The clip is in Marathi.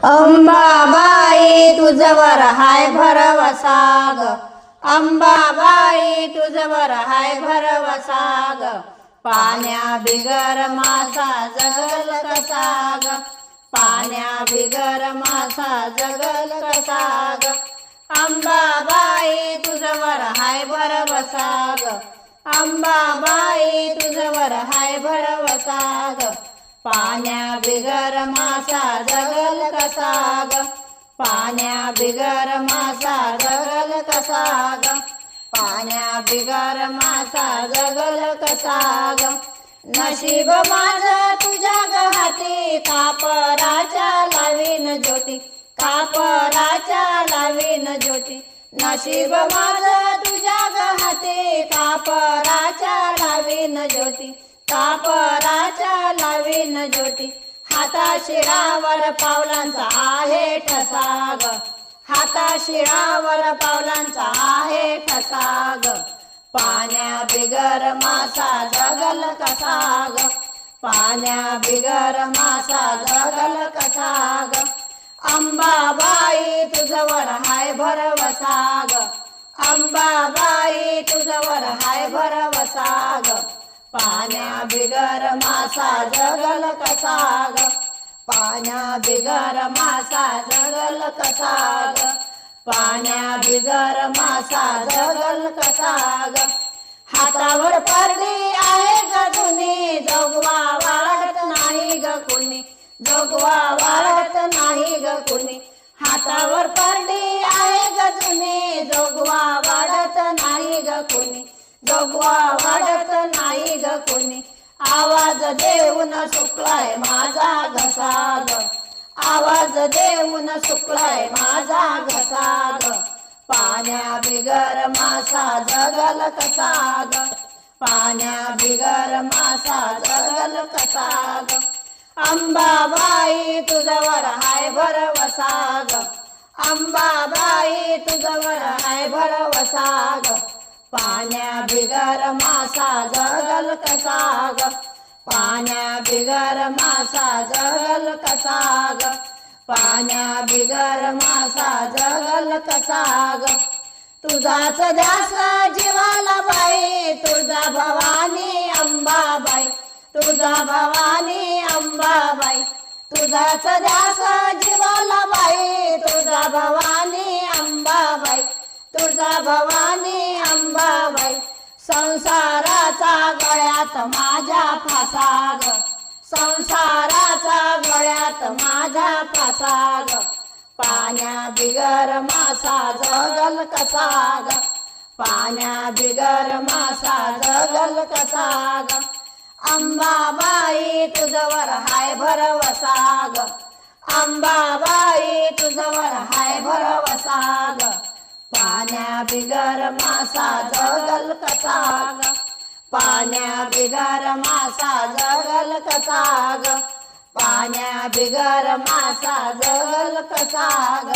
अंबाबाई तुझवर हाय भरवसा ग, अंबाबाई तुझवर हाय भरवसा ग, पाण्या बिगर मासा जगल कसा ग, पाण्या बिगर मासा जगल कसा ग, अंबाबाई तुझवर हाय भरवसा ग, अंबाबाई तुझवर हाय भरवसा ग, पाण्या बिगर मासा जगल कसा ग, पाण्या बिगर मासा जगल कसा ग, पाण्या बिगर मासा जगल कसा ग, नशीब माझं तुझ्या ग हाती, कापराच्या लावीन ज्योती, कापराच्या लावीन ज्योती, नशीब माझं तुझ्या ग हाती, कापराच्या लावीन ज्योती, कापराच्या लावीन ज्योती, हाताशिरावर पावलांचा आहे ठसा ग, हाताशिरावर पावलांचा आहे ठसा ग, पाण्या बिगर मासा जगल कसा ग, पाण्या बिगर मासा जगल कसा ग, अंबाबाई तुझवर हाय भरवसा ग, अंबाबाई तुझवर हाय भरवसा ग, पाण्या बिगर मासा जगल कसा ग, पाण्या बिगर मासा जगल कसा ग, पाण्या बिगर मासा जगल कसा ग, हातावर पडली आहे ग जुनी, जोगवा वाढत नाही ग कुणी, जोगवा वाढत नाही ग कुणी, हातावर पडली आहे ग जुनी, जोगवा वाढत नाही ग कुणी, जोगवा वाढत नाही ग कुणी, आवाज देऊन सुकलाय माझा घसा ग, आवाज देऊन सुकलाय माझा घसा ग, पाण्या बिगर मासा जगल कसा ग, पाण्या बिगर मासा जगल कसा ग, अंबाबाई तुझवर हाय भरवसा ग, अंबाबाई तुझवर हाय भरवसा ग, पाण्या बिगर मासा जगल कसा ग, पाण्या बिगर मासा जगल कसा ग, पाण्या बिगर मासा जगल कसा ग, तुझाच ध्यास जीवाला बाई, तुझा भवानी अंबाबाई, तुझा भवानी अंबाबाई, तुझाच ध्यास जीवाला बाई, तुझा भवानी अंबाबाई, तुझा भवानी अंबाबाई, संसाराचा गळ्यात माझ्या फासा ग, संसाराचा गळ्यात माझ्या फासा ग, पाण्या बिगर मासा जगल कसा ग, पाण्या बिगर मासा जगल कसा ग, अंबाबाई तुझवर हाय भरवसा ग, अंबाबाई तुझवर हाय भरवसा ग, पाण्या बिगर मासा जगल कसा ग, पाण्या बिगर मासा जगल कसा ग, पाण्या बिगर मासा जगल कसा ग.